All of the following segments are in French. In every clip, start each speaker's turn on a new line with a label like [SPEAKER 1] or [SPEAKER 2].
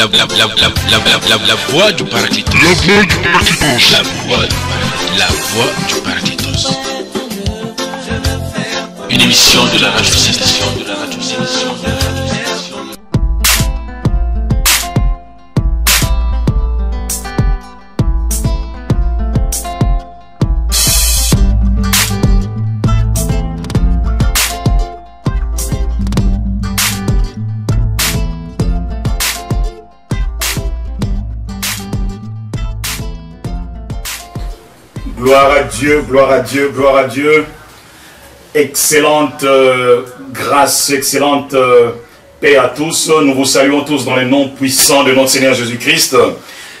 [SPEAKER 1] La voix du paraditos. La voix du paraditos. Une émission de la radio Sélection.
[SPEAKER 2] Gloire à Dieu, gloire à Dieu, gloire à Dieu. Excellente grâce, excellente paix à tous. Nous vous saluons tous dans le nom puissant de notre Seigneur Jésus-Christ.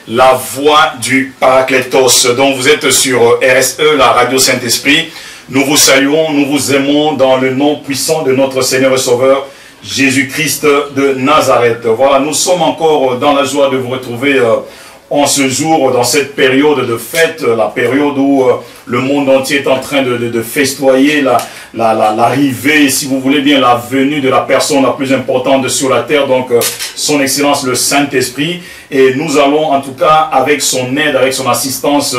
[SPEAKER 2] La voix du Paraclétos. Donc vous êtes sur RSE, la radio Saint-Esprit. Nous vous saluons, nous vous aimons dans le nom puissant de notre Seigneur et Sauveur Jésus-Christ de Nazareth. Voilà, nous sommes encore dans la joie de vous retrouver en ce jour, dans cette période de fête, la période où le monde entier est en train de festoyer l'arrivée, si vous voulez bien, la venue de la personne la plus importante sur la terre, donc son Excellence le Saint-Esprit. Et nous allons en tout cas, avec son aide, avec son assistance,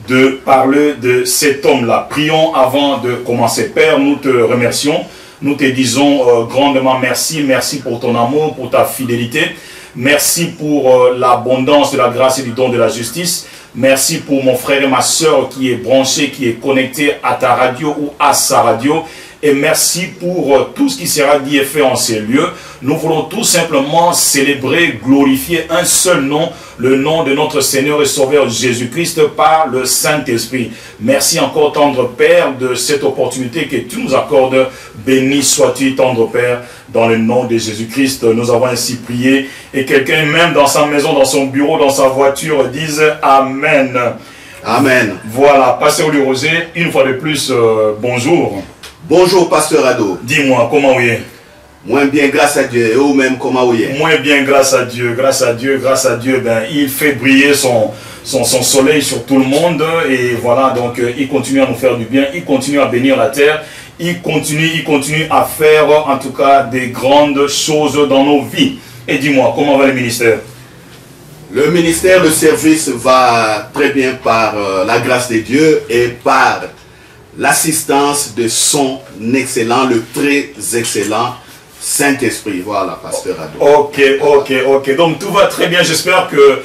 [SPEAKER 2] de parler de cet homme-là. Prions avant de commencer. Père, nous te remercions, nous te disons grandement merci, merci pour ton amour, pour ta fidélité. Merci pour l'abondance de la grâce et du don de la justice. Merci pour mon frère et ma soeur qui est branché, qui est connecté à ta radio ou à sa radio. Et merci pour tout ce qui sera dit et fait en ces lieux. Nous voulons tout simplement célébrer, glorifier un seul nom, le nom de notre Seigneur et Sauveur Jésus-Christ par le Saint-Esprit. Merci encore, tendre Père, de cette opportunité que tu nous accordes. Béni sois-tu, tendre Père, dans le nom de Jésus-Christ. Nous avons ainsi prié. Et quelqu'un, même dans sa maison, dans son bureau, dans sa voiture, dise Amen.
[SPEAKER 3] Amen.
[SPEAKER 2] Voilà, Pasteur Louis Rosé, une fois de plus, bonjour.
[SPEAKER 3] Bonjour, Pasteur Ado.
[SPEAKER 2] Dis-moi, comment vous êtes?
[SPEAKER 3] Moins bien, grâce à Dieu. Et vous-même, comment vous êtes?
[SPEAKER 2] Moins bien, grâce à Dieu. Grâce à Dieu, grâce à Dieu. Ben, il fait briller son soleil sur tout le monde. Et voilà, donc il continue à nous faire du bien. Il continue à bénir la terre. Il continue à faire, en tout cas, des grandes choses dans nos vies. Et dis-moi, comment va le ministère?
[SPEAKER 3] Le ministère, le service va très bien par la grâce de Dieu et par l'assistance de son excellent, le très excellent Saint-Esprit. Voilà, Pasteur Ado.
[SPEAKER 2] Ok. Donc tout va très bien. J'espère que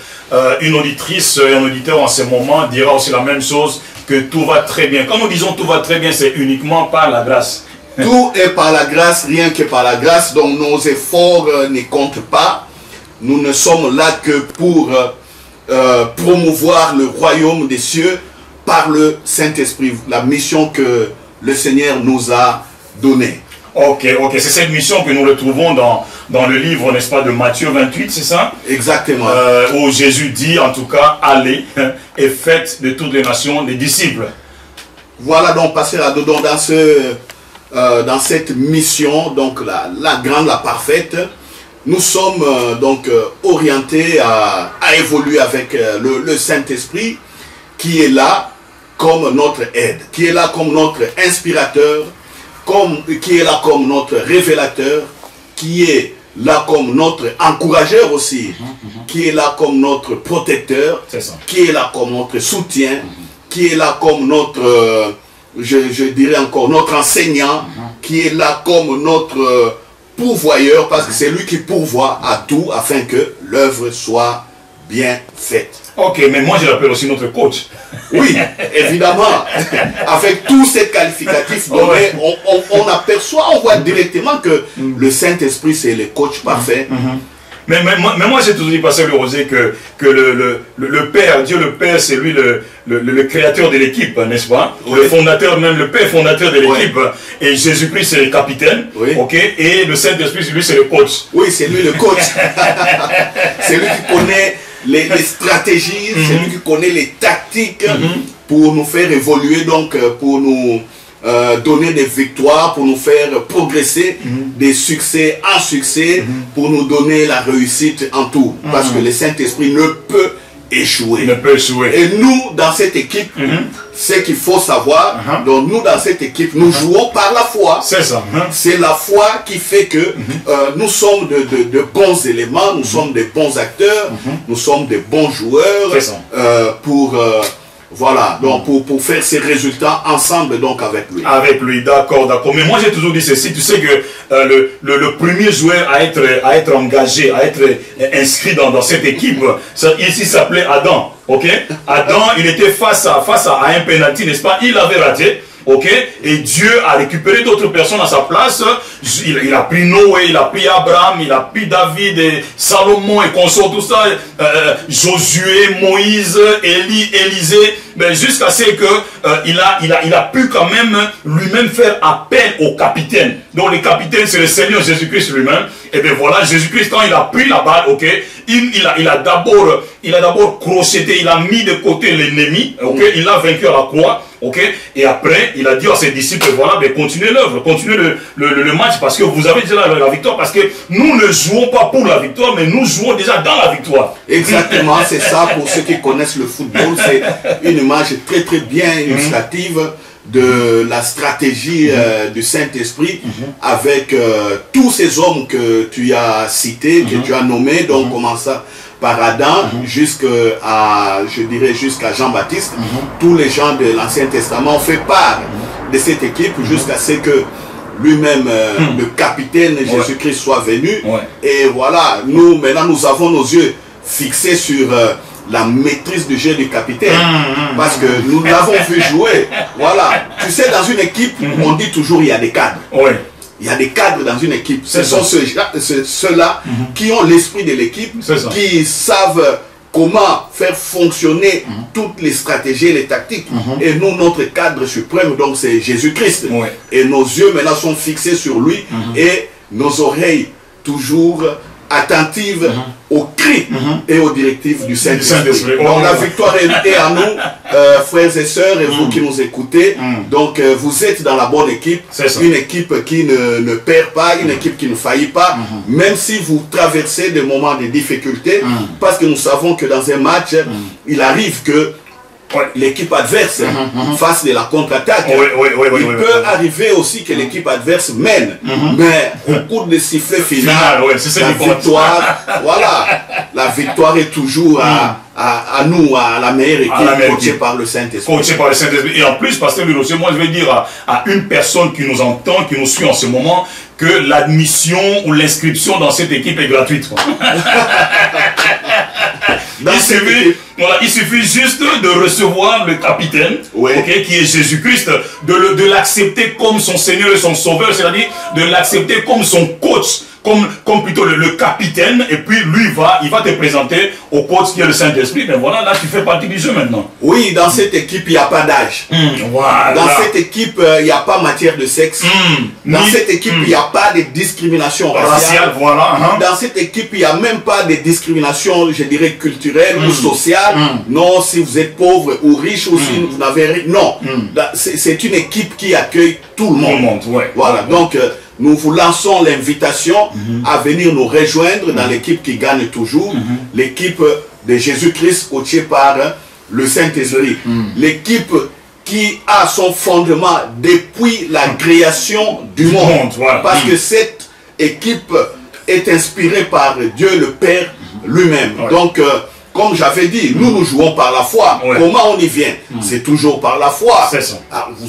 [SPEAKER 2] une auditrice et un auditeur en ce moment dira aussi la même chose, que tout va très bien. Quand nous disons tout va très bien, c'est uniquement par la grâce.
[SPEAKER 3] Tout est par la grâce, rien que par la grâce. Donc nos efforts ne comptent pas. Nous ne sommes là que pour promouvoir le royaume des cieux par le Saint-Esprit, la mission que le Seigneur nous a donnée.
[SPEAKER 2] Ok. C'est cette mission que nous retrouvons dans le livre, n'est-ce pas, de Matthieu 28, c'est ça?
[SPEAKER 3] Exactement.
[SPEAKER 2] Où Jésus dit, en tout cas, allez et faites de toutes les nations des disciples.
[SPEAKER 3] Voilà donc, Pasteur Ado, dans cette mission, donc la grande, la parfaite, nous sommes donc orientés à évoluer avec le Saint-Esprit qui est là comme notre aide, qui est là comme notre inspirateur, qui est là comme notre révélateur, qui est là comme notre encourageur aussi, qui est là comme notre protecteur, qui est là comme notre soutien, qui est là comme notre, je dirais encore, notre enseignant, qui est là comme notre pourvoyeur, parce que c'est lui qui pourvoit à tout afin que l'œuvre soit bien faite.
[SPEAKER 2] Ok, mais moi je l'appelle aussi notre coach.
[SPEAKER 3] Oui, évidemment. Avec tous ces qualificatifs donnés, on aperçoit, on voit directement que le Saint-Esprit c'est le coach parfait.
[SPEAKER 2] Mais moi j'ai toujours dit, Pasteur Louis Rosé, que le Père, Dieu le Père, c'est lui le créateur de l'équipe, n'est-ce pas? Oui. Le fondateur, même le Père fondateur de l'équipe. Oui. Et Jésus-Christ c'est le capitaine. Oui. Ok. Et le Saint-Esprit, lui c'est le coach.
[SPEAKER 3] Oui, c'est lui le coach. C'est lui qui connaît les stratégies, c'est lui qui connaît les tactiques pour nous faire évoluer, donc pour nous donner des victoires, pour nous faire progresser des succès en succès, pour nous donner la réussite en tout. Parce que le Saint-Esprit ne peut échouer.
[SPEAKER 2] Il ne peut échouer.
[SPEAKER 3] Et nous, dans cette équipe, ce qu'il faut savoir, donc nous, dans cette équipe, nous jouons par la foi.
[SPEAKER 2] C'est ça.
[SPEAKER 3] C'est la foi qui fait que nous sommes de bons éléments, nous sommes des bons acteurs, nous sommes des bons joueurs pour... voilà, donc pour faire ces résultats ensemble donc avec lui. Avec lui, d'accord, d'accord. Mais moi j'ai toujours dit ceci, tu sais que le premier joueur à être engagé, à être inscrit dans cette équipe, ici s'appelait Adam, ok? Adam, il était face à un penalty, n'est-ce pas? Il avait raté. Ok, et Dieu a récupéré d'autres personnes à sa place. Il a pris Noé, il a pris Abraham, il a pris David, et Salomon et consort, tout ça, Josué, Moïse, Élie, Élisée, jusqu'à ce que il a pu quand même lui-même faire appel au capitaine. Donc le capitaine, c'est le Seigneur Jésus-Christ lui-même. Et bien voilà, Jésus-Christ, quand il a pris la balle, ok, il a d'abord crocheté, il a mis de côté l'ennemi, ok, il l'a vaincu à la croix. Ok, et après, il a dit à ses disciples, voilà, mais continuez l'œuvre, continuez le match, parce que vous avez déjà la victoire, parce que nous ne jouons pas pour la victoire, mais nous jouons déjà dans la victoire. Exactement, c'est ça, pour ceux qui connaissent le football, c'est une image très très bien illustrative de la stratégie du Saint-Esprit avec tous ces hommes que tu as cités, que tu as nommés, donc comment ça par Adam jusqu'à, je dirais, jusqu'à Jean-Baptiste. Tous les gens de l'Ancien Testament ont fait part de cette équipe jusqu'à ce que lui-même, le capitaine Jésus-Christ soit venu. Et voilà, nous, maintenant, nous avons nos yeux fixés sur la maîtrise du jeu du capitaine. Parce que nous l'avons vu jouer. Voilà. Tu sais, dans une équipe, on dit toujours il y a des cadres. Il y a des cadres dans une équipe. Ce sont ceux-là qui ont l'esprit de l'équipe, qui savent comment faire fonctionner toutes les stratégies et les tactiques. Et nous, notre cadre suprême, donc c'est Jésus-Christ. Et nos yeux maintenant sont fixés sur lui et nos oreilles toujours attentives aux cris et aux directives du Saint-Esprit. Donc la victoire est à nous, frères et sœurs, et vous qui nous écoutez. Donc vous êtes dans la bonne équipe, une équipe qui ne perd pas, une équipe qui ne faillit pas, même si vous traversez des moments de difficulté, parce que nous savons que dans un match, il arrive que l'équipe adverse fasse de la contre-attaque. Il peut arriver aussi que l'équipe adverse mène, mais au cours des sifflets final, la victoire, voilà, la victoire est toujours à nous, à la meilleure équipe, coachée par le Saint-Esprit. Coachée par le Saint-Esprit. Et en plus, pasteur Luroche, moi je vais dire à une personne qui nous entend, qui nous suit en ce moment, que l'admission ou l'inscription dans cette équipe est gratuite. Il suffit juste de recevoir le capitaine, qui est Jésus-Christ, de l'accepter comme son Seigneur et son Sauveur, c'est-à-dire de l'accepter comme son coach, comme plutôt le capitaine, et puis lui il va te présenter au coach qui est le Saint-Esprit. Mais voilà, là tu fais partie du jeu maintenant. Oui, dans cette équipe, il n'y a pas d'âge. Dans cette équipe, il n'y a pas matière de sexe. Dans cette équipe, il n'y a pas de discrimination raciale. Dans cette équipe, il n'y a même pas de discrimination, je dirais, culturelle ou sociale. Non, si vous êtes pauvre ou riche, ou si vous n'avez rien. Non, c'est une équipe qui accueille tout le monde. Voilà, donc nous vous lançons l'invitation à venir nous rejoindre dans l'équipe qui gagne toujours, l'équipe de Jésus-Christ coachée par le Saint-Esprit. L'équipe qui a son fondement depuis la création du monde. Parce que cette équipe est inspirée par Dieu le Père lui-même. Donc, comme j'avais dit, nous jouons par la foi. Comment on y vient? C'est toujours par la foi.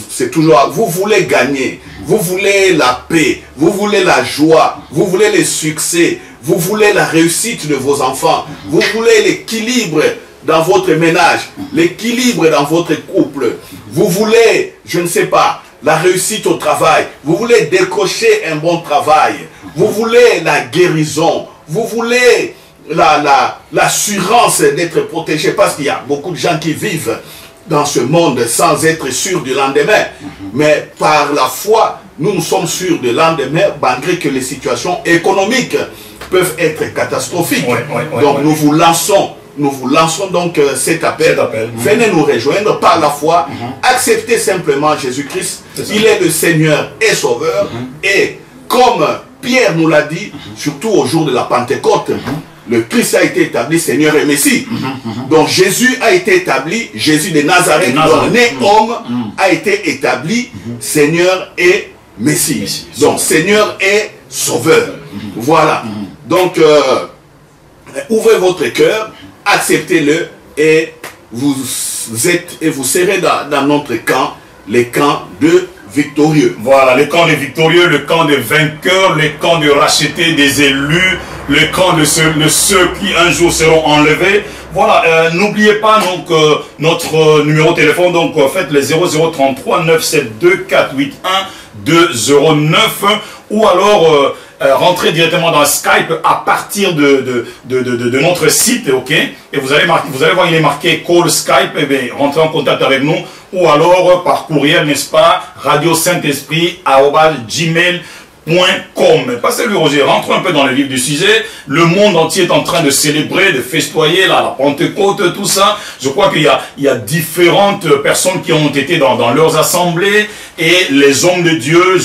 [SPEAKER 3] C'est toujours, vous voulez gagner, vous voulez la paix, vous voulez la joie, vous voulez le succès, vous voulez la réussite de vos enfants, vous voulez l'équilibre dans votre ménage, l'équilibre dans votre couple, vous voulez, je ne sais pas, la réussite au travail, vous voulez décrocher un bon travail, vous voulez la guérison, vous voulez l'assurance d'être protégé, parce qu'il y a beaucoup de gens qui vivent dans ce monde sans être sûrs du lendemain. Mais par la foi, nous sommes sûrs du lendemain, malgré que les situations économiques peuvent être catastrophiques. Donc nous vous lançons donc cet appel. Venez nous rejoindre par la foi. Acceptez simplement Jésus-Christ. Il est le Seigneur et Sauveur. Et comme Pierre nous l'a dit, surtout au jour de la Pentecôte, le Christ a été établi Seigneur et Messie. Donc Jésus a été établi, Jésus de Nazareth, né homme, a été établi Seigneur et Messie. Donc Seigneur et Sauveur. Voilà. Donc ouvrez votre cœur, acceptez-le et vous êtes et vous serez dans notre camp, les camps de victorieux.
[SPEAKER 2] Voilà, le camp des victorieux, le camp des vainqueurs, le camp de rachetés, des élus, le camp de ceux qui un jour seront enlevés. Voilà, n'oubliez pas donc notre numéro de téléphone, donc faites les 0033 972 481 209 ou alors rentrez directement dans Skype à partir de notre site, ok? Et vous allez voir, il est marqué Call Skype, et bien rentrez en contact avec nous ou alors par courriel, n'est-ce pas? radio-saint-esprit@gmail.com. Passez-le, Roger, rentrons un peu dans le vif du sujet. Le monde entier est en train de célébrer, de festoyer la Pentecôte, tout ça. Je crois qu'il y a différentes personnes qui ont été dans leurs assemblées et les hommes de Dieu,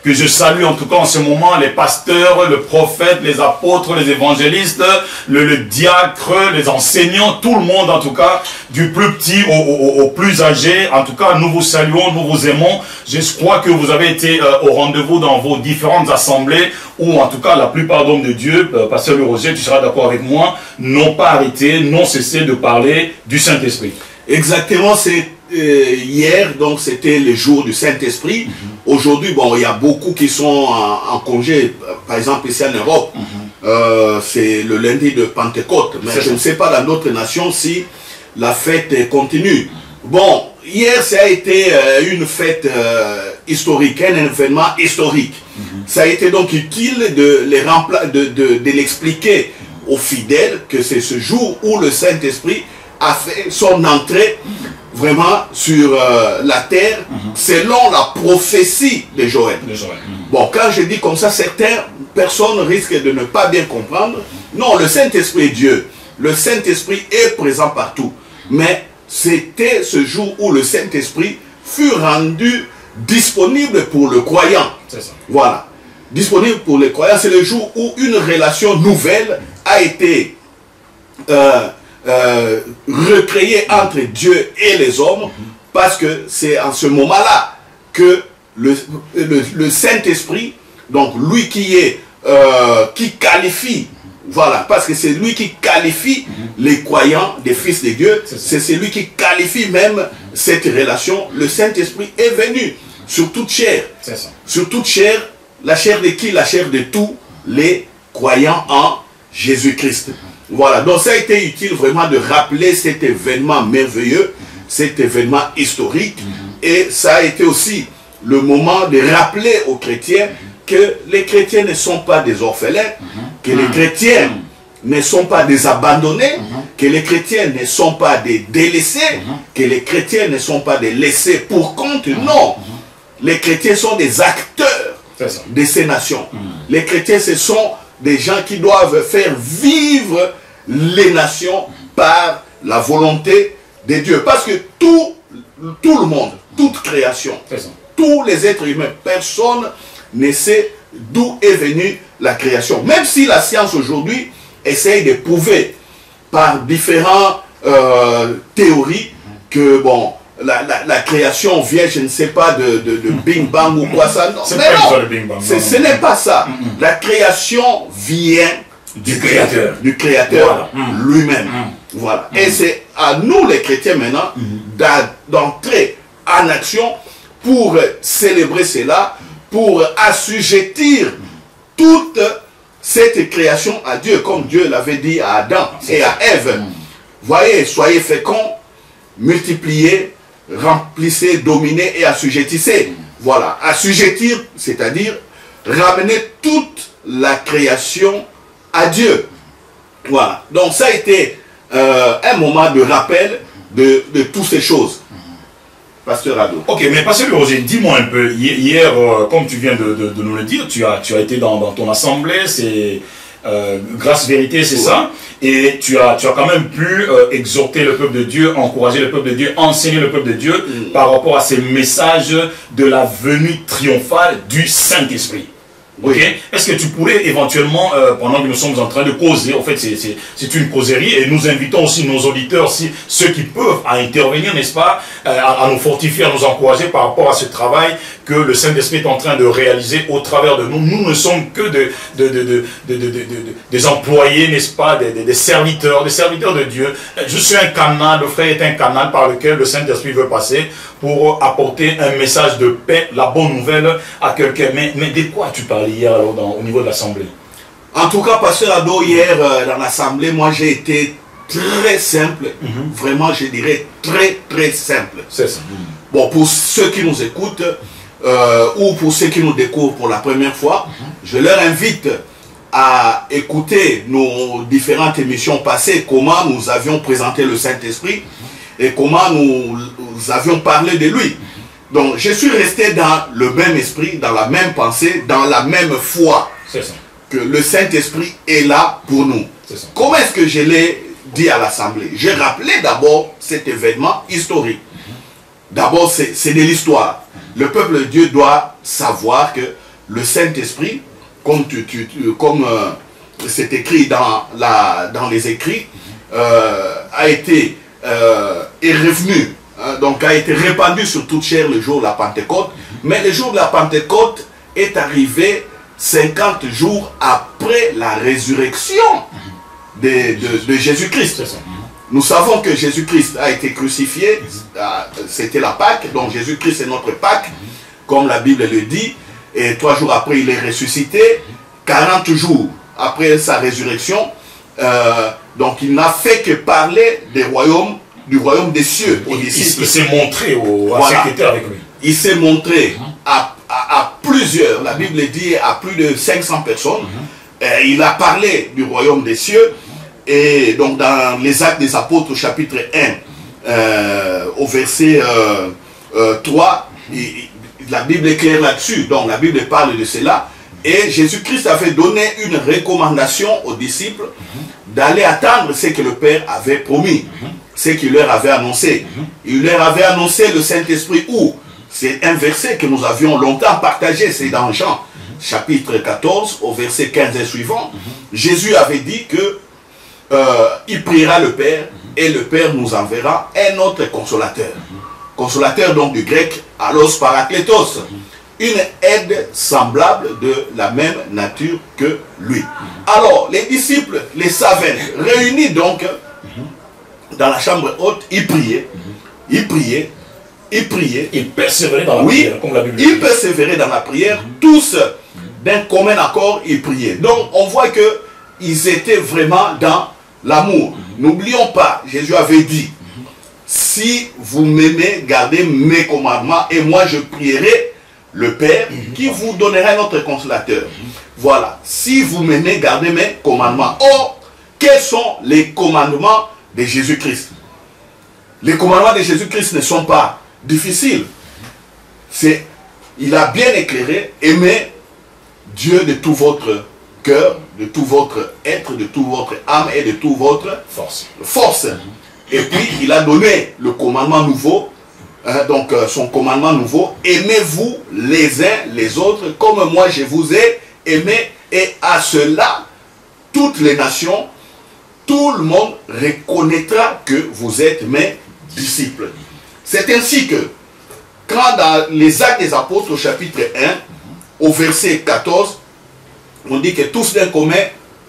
[SPEAKER 2] que je salue en tout cas en ce moment, les pasteurs, le prophète, les apôtres, les évangélistes, le diacre, les enseignants, tout le monde en tout cas, du plus petit au plus âgé. En tout cas, nous vous saluons, nous vous aimons. Je crois que vous avez été au rendez-vous dans vos différentes assemblées où en tout cas la plupart d'hommes de Dieu, Pasteur Le Roger, tu seras d'accord avec moi, n'ont pas arrêté, n'ont cessé de parler du Saint-Esprit. Exactement, c'est hier, donc c'était le jour du Saint-Esprit. Aujourd'hui, bon, il y a beaucoup qui sont en congé, par exemple ici en Europe, c'est le lundi de Pentecôte, mais je ne sais pas dans d'autres nations si la fête continue. Bon, hier, ça a été une fête historique, un événement historique. Ça a été donc utile de l'expliquer aux fidèles que c'est ce jour où le Saint-Esprit a fait son entrée vraiment sur la terre selon la prophétie de Joël. Bon, quand je dis comme ça, certaines personnes risquent de ne pas bien comprendre. Non, le Saint-Esprit est Dieu. Le Saint-Esprit est présent partout. Mais c'était ce jour où le Saint-Esprit fut rendu disponible pour le croyant. C'est ça. Voilà. Disponible pour les croyants, c'est le jour où une relation nouvelle a été recréée entre Dieu et les hommes, parce que c'est en ce moment-là que le Saint-Esprit, donc lui qui qualifie, voilà, parce que c'est lui qui qualifie les croyants des fils de Dieu, c'est celui qui qualifie même cette relation. Le Saint-Esprit est venu sur toute chair. Sur toute chair, la chair de qui? La chair de tous les croyants en Jésus-Christ. Voilà, donc ça a été utile vraiment de rappeler cet événement merveilleux, cet événement historique, et ça a été aussi le moment de rappeler aux chrétiens que les chrétiens ne sont pas des orphelins, que les chrétiens ne sont pas des abandonnés, que les chrétiens ne sont pas des délaissés, que les chrétiens ne sont pas des laissés pour compte, non. Les chrétiens sont des acteurs de ces nations. Les chrétiens, ce sont des gens qui doivent faire vivre les nations par la volonté de Dieu. Parce que tout le monde, toute création, tous les êtres humains, personne ne sait d'où est venue la création. Même si la science aujourd'hui essaye de prouver par différentes théories que, bon, la création vient, je ne sais pas, de Bing Bang ou quoi ça. Non, mais non, ce n'est pas ça. La création vient du Créateur. Du Créateur lui-même. Voilà. Et c'est à nous les chrétiens maintenant d'entrer en action pour célébrer cela, pour assujettir toute cette création à Dieu, comme Dieu l'avait dit à Adam et à Ève. Voyez, soyez féconds, multipliez, remplissez, dominez et assujettissez. Voilà, assujettir, c'est-à-dire ramener toute la création à Dieu. Voilà, donc ça a été un moment de rappel de toutes ces choses. Pasteur Ado. Ok, mais Pasteur Roger, dis-moi un peu, hier, comme tu viens de nous le dire, tu as été dans ton assemblée, c'est Grâce Vérité, c'est ça, et tu as quand même pu exhorter le peuple de Dieu, encourager le peuple de Dieu, enseigner le peuple de Dieu par rapport à ces messages de la venue triomphale du Saint-Esprit. Oui. Okay? Est-ce que tu pourrais éventuellement, pendant que nous sommes en train de causer, en fait c'est une causerie, et nous invitons aussi nos auditeurs, ceux qui peuvent, à intervenir, n'est-ce pas, à nous fortifier, à nous encourager par rapport à ce travail que le Saint-Esprit est en train de réaliser au travers de nous. Nous ne sommes que des employés, n'est-ce pas, des serviteurs de Dieu. Je suis un canal, le frère est un canal par lequel le Saint-Esprit veut passer pour apporter un message de paix, la bonne nouvelle à quelqu'un. Mais de quoi tu parlais hier alors, au niveau de l'Assemblée?
[SPEAKER 3] En tout cas, Pasteur Ado, hier dans l'Assemblée, moi j'ai été très simple, vraiment je dirais très simple.
[SPEAKER 2] C'est ça.
[SPEAKER 3] Bon, pour ceux qui nous écoutent, ou pour ceux qui nous découvrent pour la première fois, je leur invite à écouter nos différentes émissions passées, comment nous avions présenté le Saint-Esprit et comment nous avions parlé de lui. Donc je suis resté dans le même esprit, dans la même pensée, dans la même foi.
[SPEAKER 2] C'est ça.
[SPEAKER 3] Que le Saint-Esprit est là pour nous.
[SPEAKER 2] C'est ça.
[SPEAKER 3] Comment est-ce que je l'ai dit à l'Assemblée? J'ai rappelé d'abord cet événement historique. D'abord, c'est de l'histoire. Le peuple de Dieu doit savoir que le Saint-Esprit, comme c'est écrit dans les écrits, est revenu, donc a été répandu sur toute chair le jour de la Pentecôte. Mais le jour de la Pentecôte est arrivé 50 jours après la résurrection de Jésus-Christ. Nous savons que Jésus-Christ a été crucifié, c'était la Pâque, donc Jésus-Christ est notre Pâque, comme la Bible le dit, et 3 jours après il est ressuscité, 40 jours après sa résurrection, donc il n'a fait que parler du royaume des cieux aux disciples.
[SPEAKER 2] Il s'est montré à ceux qui étaient avec lui.
[SPEAKER 3] Il s'est montré à plusieurs, la Bible dit à plus de 500 personnes, il a parlé du royaume des cieux. Et donc dans les Actes des Apôtres, chapitre 1, au verset 3, la Bible est claire là-dessus. Donc la Bible parle de cela. Et Jésus-Christ avait donné une recommandation aux disciples d'aller attendre ce que le Père avait promis, ce qu'il leur avait annoncé. Il leur avait annoncé le Saint-Esprit où? C'est un verset que nous avions longtemps partagé, c'est dans Jean, chapitre 14, au verset 15 et suivant. Jésus avait dit que il priera le Père et le Père nous enverra un autre consolateur. Consolateur donc du grec allos parakletos. Une aide semblable de la même nature que lui. Alors les disciples, les savaient, réunis donc dans la chambre haute, ils priaient.
[SPEAKER 2] Ils persévéraient dans la prière, comme la Bible dit.
[SPEAKER 3] Ils persévéraient dans la prière, tous d'un commun accord, ils priaient. Donc on voit que ils étaient vraiment dans l'amour. N'oublions pas, Jésus avait dit, si vous m'aimez, gardez mes commandements et moi je prierai le Père qui vous donnera un autre consolateur. Voilà, si vous m'aimez, gardez mes commandements. Or, quels sont les commandements de Jésus-Christ? Les commandements de Jésus-Christ ne sont pas difficiles. Il a bien éclairé, aimez Dieu de tout votre cœur, de tout votre être, de toute votre âme et de toute votre force. Et puis il a donné le commandement nouveau, donc son commandement nouveau, aimez-vous les uns les autres comme moi je vous ai aimé, et à cela toutes les nations, tout le monde reconnaîtra que vous êtes mes disciples. C'est ainsi que quand dans les Actes des Apôtres au chapitre 1 au verset 14, on dit que tous d'un commun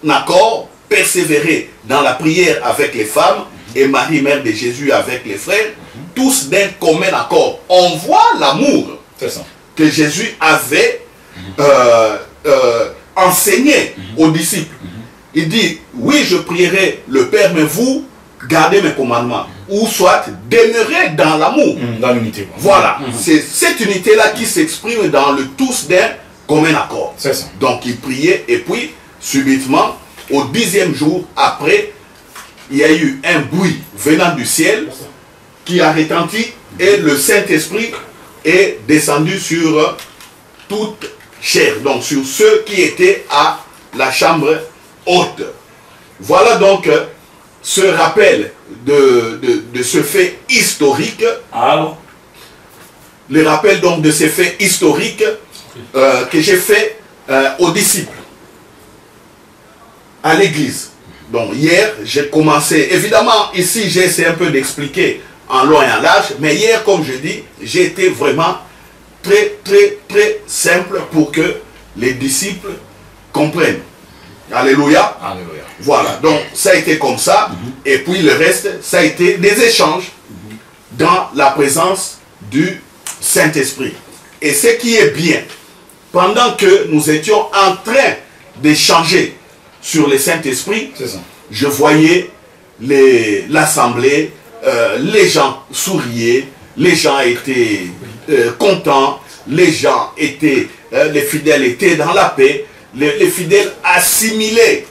[SPEAKER 3] accord persévéraient dans la prière avec les femmes et Marie, mère de Jésus, avec les frères, tous d'un commun accord. On voit l'amour que Jésus avait enseigné aux disciples. Il dit, oui, je prierai le Père, mais vous, gardez mes commandements. Ou soit, demeurez dans l'amour.
[SPEAKER 2] Dans l'unité.
[SPEAKER 3] Voilà. C'est cette unité-là qui s'exprime dans le tous d'un commun accord.
[SPEAKER 2] C'est ça.
[SPEAKER 3] Donc il priait et puis subitement au 10e jour après, il y a eu un bruit venant du ciel qui a retenti et le Saint-Esprit est descendu sur toute chair, donc sur ceux qui étaient à la chambre haute. Voilà donc ce rappel de ce fait historique.
[SPEAKER 2] Alors,
[SPEAKER 3] le rappel donc de ces faits historiques que j'ai fait aux disciples, à l'église. Donc hier, j'ai commencé, évidemment, ici j'ai essayé un peu d'expliquer en long et en large, mais hier, comme je dis, j'ai été vraiment très simple pour que les disciples comprennent. Alléluia.
[SPEAKER 2] Alléluia.
[SPEAKER 3] Voilà, donc ça a été comme ça, et puis le reste, ça a été des échanges dans la présence du Saint-Esprit. Et ce qui est bien, pendant que nous étions en train d'échanger sur le Saint-Esprit, je voyais l'assemblée, les gens souriaient, les gens étaient contents, les gens étaient, les fidèles étaient dans la paix, les fidèles assimilaient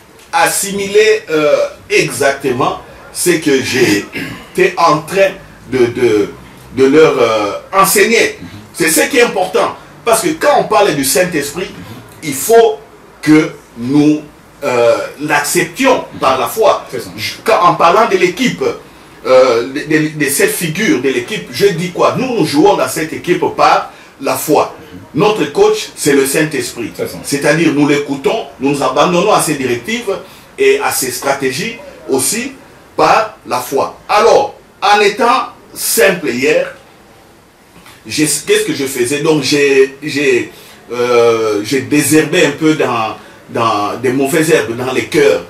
[SPEAKER 3] exactement ce que j'étais en train de leur enseigner. C'est ce qui est important. Parce que quand on parle du Saint-Esprit, il faut que nous l'acceptions par la foi. En parlant de l'équipe, de cette figure de l'équipe, je dis quoi? Nous jouons dans cette équipe par la foi. Notre coach, c'est le Saint-Esprit. C'est-à-dire, nous l'écoutons, nous nous abandonnons à ses directives et à ses stratégies aussi par la foi. Alors, en étant simple hier, qu'est-ce que je faisais? Donc, j'ai désherbé un peu dans des mauvaises herbes dans les cœurs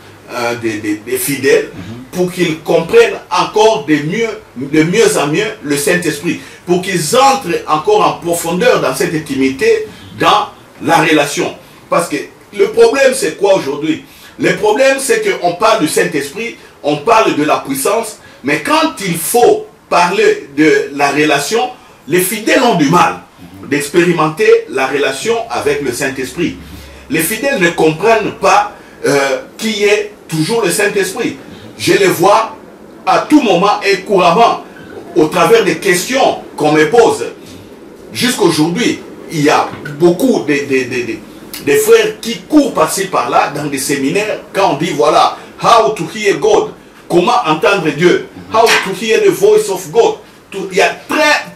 [SPEAKER 3] des fidèles pour qu'ils comprennent encore de mieux en mieux le Saint-Esprit, pour qu'ils entrent encore en profondeur dans cette intimité, dans la relation. Parce que le problème, c'est quoi aujourd'hui? Le problème, c'est qu'on parle du Saint-Esprit, on parle de la puissance, mais quand il faut parler de la relation, les fidèles ont du mal d'expérimenter la relation avec le Saint-Esprit. Les fidèles ne comprennent pas qui est toujours le Saint-Esprit. Je les vois à tout moment et couramment au travers des questions qu'on me pose. Jusqu'aujourd'hui, il y a beaucoup de frères qui courent par-ci par-là dans des séminaires quand on dit voilà, how to hear God, comment entendre Dieu, how to hear the voice of God. Il y a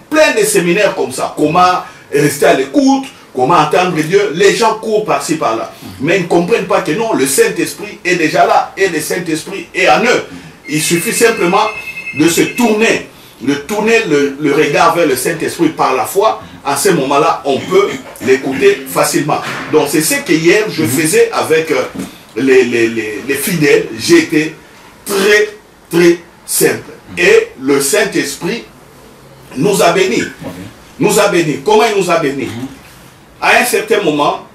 [SPEAKER 3] plein de séminaires comme ça, comment rester à l'écoute, comment entendre Dieu. Les gens courent par-ci par-là, mais ils ne comprennent pas que non, le Saint-Esprit est déjà là et le Saint-Esprit est en eux. Il suffit simplement de se tourner, le regard vers le Saint-Esprit par la foi. À ce moment-là, on peut l'écouter facilement. Donc c'est ce que hier je faisais avec les fidèles. J'étais très simple. Et le Saint-Esprit nous a bénis. Nous a bénis. Comment il nous a bénis? À un certain moment,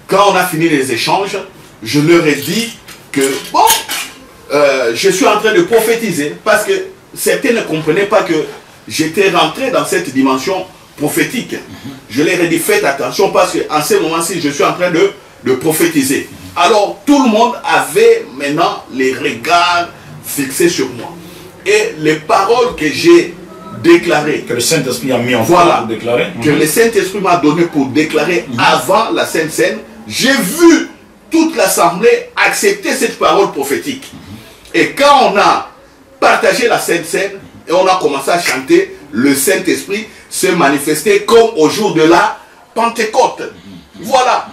[SPEAKER 3] quand on a fini les échanges, je leur ai dit que bon, je suis en train de prophétiser, parce que certains ne comprenaient pas que j'étais rentré dans cette dimension prophétique. Je leur ai dit faites attention, parce qu'en ce moment-ci, je suis en train de prophétiser. Alors tout le monde avait maintenant les regards fixés sur moi. Et les paroles que j'ai déclarées,
[SPEAKER 2] que le Saint-Esprit a mis en
[SPEAKER 3] voilà,
[SPEAKER 2] pour déclarer,
[SPEAKER 3] que le Saint-Esprit m'a donné pour déclarer avant la Sainte Seine, j'ai vu toute l'assemblée accepter cette parole prophétique. Et quand on a partagé la Sainte Seine et on a commencé à chanter, le Saint-Esprit se manifestait comme au jour de la Pentecôte. Voilà.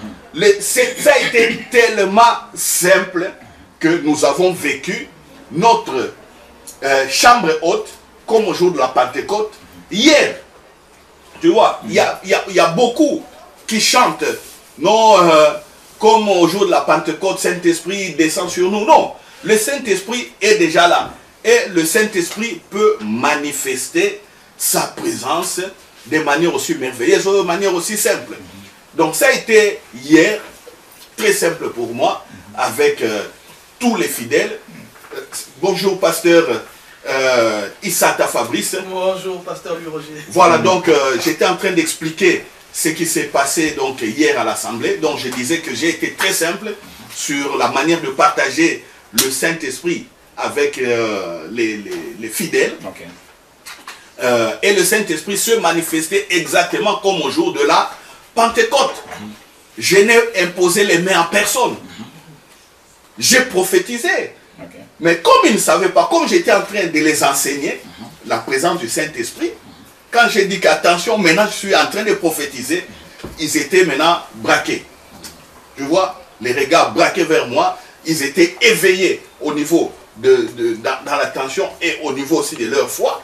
[SPEAKER 3] Ça a été tellement simple que nous avons vécu notre chambre haute comme au jour de la Pentecôte. Hier, tu vois, il y a beaucoup qui chantent, non, comme au jour de la Pentecôte, Saint-Esprit descend sur nous. Non, le Saint-Esprit est déjà là. Et le Saint-Esprit peut manifester sa présence de manière aussi merveilleuse, de manière aussi simple. Donc ça a été hier très simple pour moi, avec tous les fidèles. Bonjour, pasteur Issata Fabrice.
[SPEAKER 4] Bonjour, pasteur Louis Roger.
[SPEAKER 3] Voilà, donc j'étais en train d'expliquer ce qui s'est passé donc hier à l'Assemblée. Donc je disais que j'ai été très simple sur la manière de partager le Saint-Esprit avec les fidèles.
[SPEAKER 2] Okay.
[SPEAKER 3] Et le Saint-Esprit se manifestait exactement comme au jour de la Pentecôte. Je n'ai imposé les mains à personne. J'ai prophétisé.
[SPEAKER 2] Okay.
[SPEAKER 3] Mais comme ils ne savaient pas, comme j'étais en train de les enseigner, la présence du Saint-Esprit, quand j'ai dit qu'attention, maintenant je suis en train de prophétiser, ils étaient maintenant braqués. je vois les regards braqués vers moi, ils étaient éveillés au niveau dans la tension et au niveau aussi de leur foi.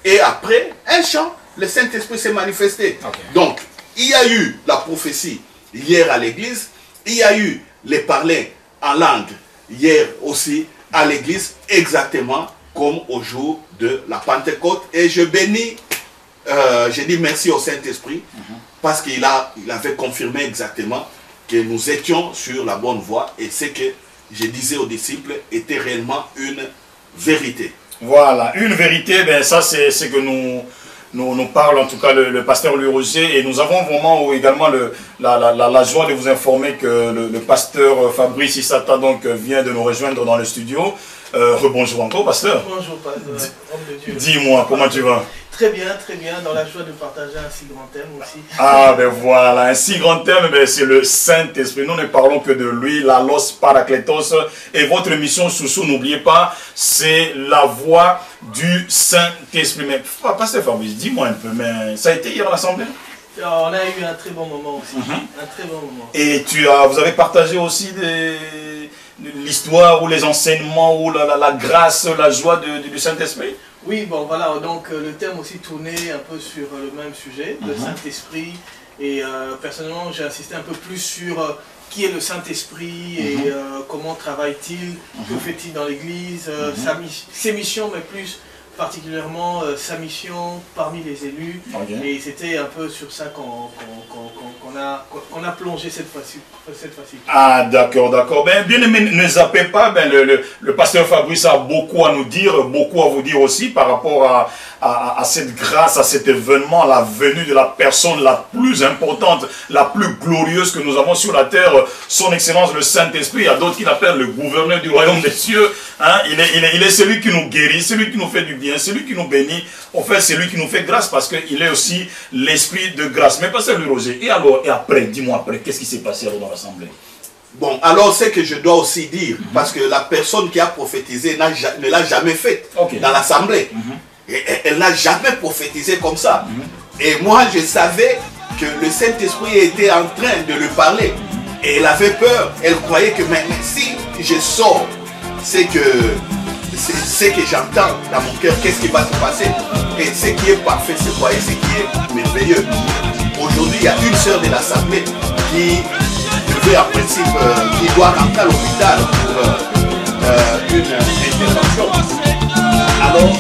[SPEAKER 3] Et après, un chant, le Saint-Esprit s'est manifesté. Okay. Donc, il y a eu la prophétie hier à l'église, il y a eu les parler en langue hier aussi à l'église, exactement comme au jour de la Pentecôte. Et je bénis, je dis merci au Saint-Esprit, parce qu'il avait confirmé exactement que nous étions sur la bonne voie, et ce que je disais aux disciples était réellement une vérité.
[SPEAKER 2] Voilà, une vérité, ben ça c'est ce que nous parle en tout cas le pasteur Louis Roger, et nous avons vraiment également la joie de vous informer que le pasteur Fabrice Issata donc vient de nous rejoindre dans le studio. Rebonjour encore, pasteur.
[SPEAKER 4] Bonjour, pasteur.
[SPEAKER 2] Dis-moi, comment tu vas?
[SPEAKER 4] Très bien, dans la joie de partager un si grand thème aussi.
[SPEAKER 2] Ah ben voilà, un si grand thème, ben, c'est le Saint-Esprit. Nous ne parlons que de lui, la Los Parakletos. Et votre mission, Soussou, n'oubliez pas, c'est la voix du Saint-Esprit. Mais pasteur Fabrice, dis-moi un peu, mais ça a été hier à l'Assemblée?
[SPEAKER 4] On a eu un très bon moment aussi, un très bon moment.
[SPEAKER 2] Et vous avez partagé aussi l'histoire ou les enseignements ou la grâce, la joie du Saint-Esprit?
[SPEAKER 4] Oui, bon voilà, donc le thème aussi tournait un peu sur le même sujet, le Saint-Esprit. Et personnellement, j'ai insisté un peu plus sur qui est le Saint-Esprit et comment travaille-t-il, que fait-il dans l'Église, ses missions, mais plus particulièrement sa mission parmi les élus. Et c'était un peu sur ça qu'on a plongé cette fois-ci.
[SPEAKER 2] Ah d'accord, d'accord. Ben, bien aimé, ne zappez pas, ben, le pasteur Fabrice a beaucoup à nous dire, beaucoup à vous dire aussi par rapport à cette grâce, à cet événement, la venue de la personne la plus importante, la plus glorieuse que nous avons sur la terre, son excellence le Saint-Esprit. Il y a d'autres qui l'appellent le gouverneur du royaume des cieux. Hein? Il est celui qui nous guérit, celui qui nous fait du bien, celui qui nous bénit. En fait, c'est lui qui nous fait grâce parce qu'il est aussi l'esprit de grâce. Mais pasteur Louis Roger, et alors, et après, dis-moi après, qu'est-ce qui s'est passé dans l'Assemblée?
[SPEAKER 3] Bon, alors c'est que je dois aussi dire, parce que la personne qui a prophétisé ne l'a jamais fait dans l'Assemblée. Elle n'a jamais prophétisé comme ça. Et moi, je savais que le Saint-Esprit était en train de lui parler. Et elle avait peur. Elle croyait que mais si je sors, c'est que j'entends dans mon cœur, qu'est-ce qui va se passer. Et ce qui est parfait, c'est quoi? Et ce qui est merveilleux. Aujourd'hui, il y a une sœur de l'Assemblée qui devait en principe, qui doit rentrer à l'hôpital pour une intervention. Alors,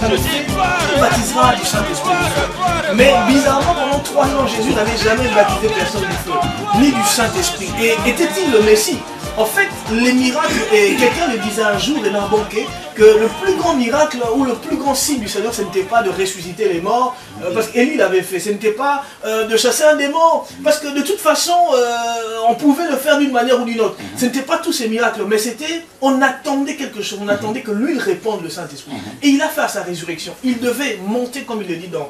[SPEAKER 4] sera le fait qui baptisera du Saint-Esprit. Mais bizarrement, pendant 3 ans, Jésus n'avait jamais baptisé personne du feu, ni du Saint-Esprit. Et était-il le Messie? En fait, les miracles, et quelqu'un le disait un jour dans un banquet, que le plus grand miracle ou le plus grand signe du Seigneur, ce n'était pas de ressusciter les morts, parce qu'Élie l'avait fait, ce n'était pas de chasser un démon, parce que de toute façon, on pouvait le faire d'une manière ou d'une autre. Ce n'était pas tous ces miracles, mais c'était, on attendait quelque chose, on attendait que lui, il réponde le Saint-Esprit. Et il a fait à sa résurrection. Il devait monter, comme il le dit dans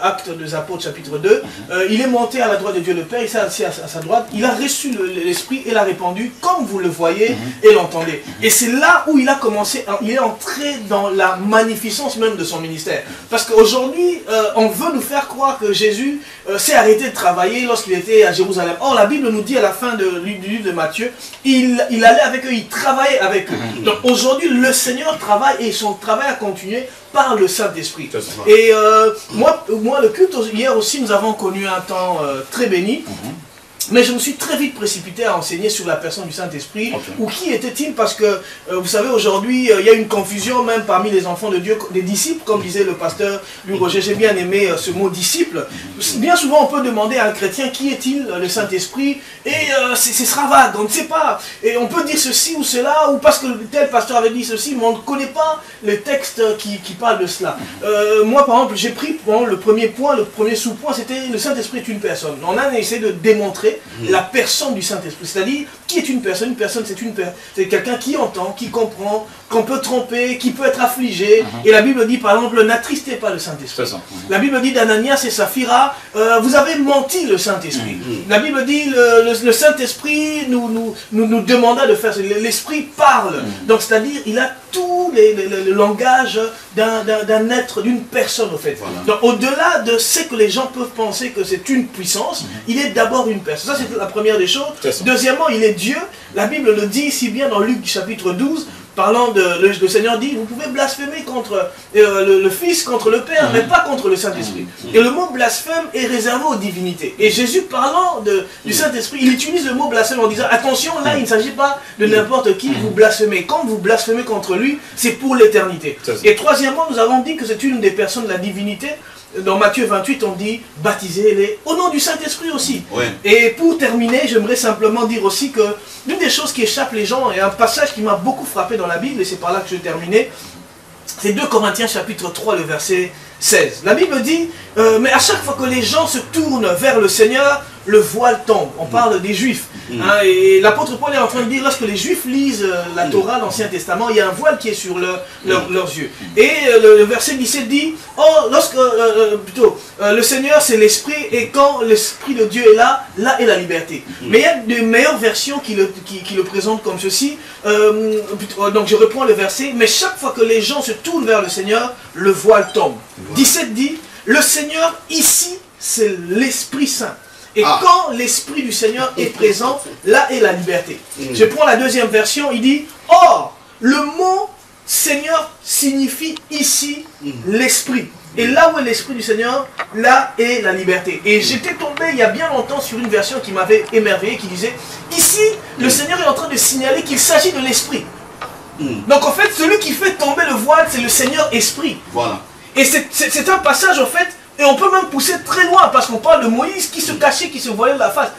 [SPEAKER 4] Actes des Apôtres, chapitre 2, il est monté à la droite de Dieu le Père, il s'est assis à sa droite, il a reçu l'Esprit et l'a répandu, comme vous le voyez et l'entendez. Et c'est là où il a commencé, il est entré dans la magnificence même de son ministère. Parce qu'aujourd'hui, on veut nous faire croire que Jésus s'est arrêté de travailler lorsqu'il était à Jérusalem. Or, la Bible nous dit à la fin du livre de Matthieu, il allait avec eux, il travaillait avec eux. Donc aujourd'hui, le Seigneur travaille et son travail a continué par le Saint-Esprit. Et moi, le culte hier aussi, nous avons connu un temps très béni. Mais je me suis très vite précipité à enseigner sur la personne du Saint-Esprit. Ou qui était-il? Parce que, vous savez, aujourd'hui, il y a une confusion même parmi les enfants de Dieu, des disciples, comme disait le pasteur Louis Roger. J'ai bien aimé ce mot disciple. Bien souvent, on peut demander à un chrétien qui est-il, le Saint-Esprit, et ce sera vague, on ne sait pas. Et on peut dire ceci ou cela, ou parce que tel pasteur avait dit ceci, mais on ne connaît pas le texte qui parle de cela. Moi, par exemple, j'ai pris le premier point, le premier sous-point, c'était le Saint-Esprit est une personne. On a essayé de démontrer la personne du Saint-Esprit. C'est-à-dire, qui est une personne? Une personne, c'est quelqu'un qui entend, qui comprend, qu'on peut tromper, qui peut être affligé. Et la Bible dit, par exemple, n'attristez pas le Saint-Esprit. La Bible dit d'Ananias et Saphira, vous avez menti le Saint-Esprit. La Bible dit, le Saint-Esprit nous demanda de faire, l'Esprit parle. Donc, c'est-à-dire, il a tout le langage d'un être, d'une personne, au fait. Donc, au-delà de ce que les gens peuvent penser que c'est une puissance, il est d'abord une personne. Ça, c'est la première des choses. Deuxièmement, il est Dieu. La Bible le dit si bien dans Luc chapitre 12, parlant le Seigneur dit, vous pouvez blasphémer contre le Fils, contre le Père, mais pas contre le Saint-Esprit. Et le mot blasphème est réservé aux divinités. Et Jésus, parlant du Saint-Esprit, il utilise le mot blasphème en disant, attention, là, il ne s'agit pas de n'importe qui vous blasphémez. Quand vous blasphémez contre lui, c'est pour l'éternité. Et troisièmement, nous avons dit que c'est une des personnes de la divinité. Dans Matthieu 28, on dit baptisez-les au nom du Saint-Esprit aussi. Et pour terminer, j'aimerais simplement dire aussi que l'une des choses qui échappe les gens, et un passage qui m'a beaucoup frappé dans la Bible, et c'est par là que je vais terminer, c'est 2 Corinthiens chapitre 3, le verset 16. La Bible dit, mais à chaque fois que les gens se tournent vers le Seigneur, le voile tombe. On parle des Juifs. Et l'apôtre Paul est en train de dire, lorsque les Juifs lisent la Torah, l'Ancien Testament, il y a un voile qui est sur leurs yeux. Et le verset 17 dit, oh, le Seigneur c'est l'Esprit, et quand l'Esprit de Dieu est là est la liberté. Mais il y a de meilleures versions qui le présentent comme ceci. Donc je reprends le verset, mais chaque fois que les gens se tournent vers le Seigneur, le voile tombe. 17 dit, le Seigneur ici, c'est l'Esprit Saint. Et quand l'Esprit du Seigneur est présent, là est la liberté. Je prends la deuxième version, il dit, or, le mot Seigneur signifie ici l'Esprit. Et là où est l'Esprit du Seigneur, là est la liberté. Et j'étais tombé il y a bien longtemps sur une version qui m'avait émerveillé, qui disait, ici, le Seigneur est en train de signaler qu'il s'agit de l'Esprit. Donc en fait, celui qui fait tomber le voile, c'est le Seigneur Esprit. Voilà. Et c'est un passage, en fait, et on peut même pousser très loin, parce qu'on parle de Moïse qui se cachait, qui se voilait la face.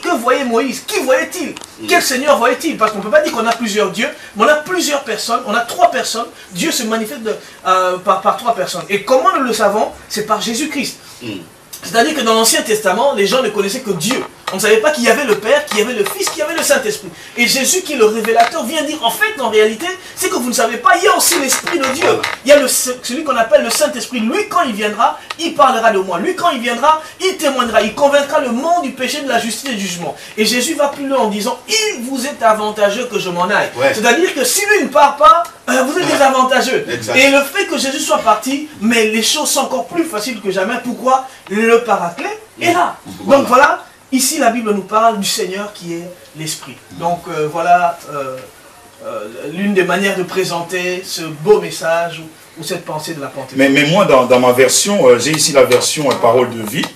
[SPEAKER 4] Que voyait Moïse? Qui voyait-il? Quel Seigneur voyait-il? Parce qu'on ne peut pas dire qu'on a plusieurs dieux, mais on a plusieurs personnes, on a 3 personnes. Dieu se manifeste par 3 personnes. Et comment nous le savons? C'est par Jésus-Christ. C'est-à-dire que dans l'Ancien Testament, les gens ne connaissaient que Dieu. On ne savait pas qu'il y avait le Père, qu'il y avait le Fils, qu'il y avait le Saint-Esprit. Et Jésus, qui est le révélateur, vient dire, en fait, en réalité, c'est que vous ne savez pas, il y a aussi l'Esprit de Dieu. Il y a celui qu'on appelle le Saint-Esprit. Lui, quand il viendra, il parlera de moi. Lui, quand il viendra, il témoignera. Il convaincra le monde du péché, de la justice et du jugement. Et Jésus va plus loin en disant, il vous est avantageux que je m'en aille. C'est-à-dire que si lui ne part pas, vous êtes désavantageux. Et le fait que Jésus soit parti, mais les choses sont encore plus faciles que jamais. Pourquoi? Le Paraclet est là. Donc voilà. Ici, la Bible nous parle du Seigneur qui est l'Esprit. Donc voilà l'une des manières de présenter ce beau message ou cette pensée de la Pentecôte.
[SPEAKER 2] Mais moi, dans ma version, j'ai ici la version Parole de vie.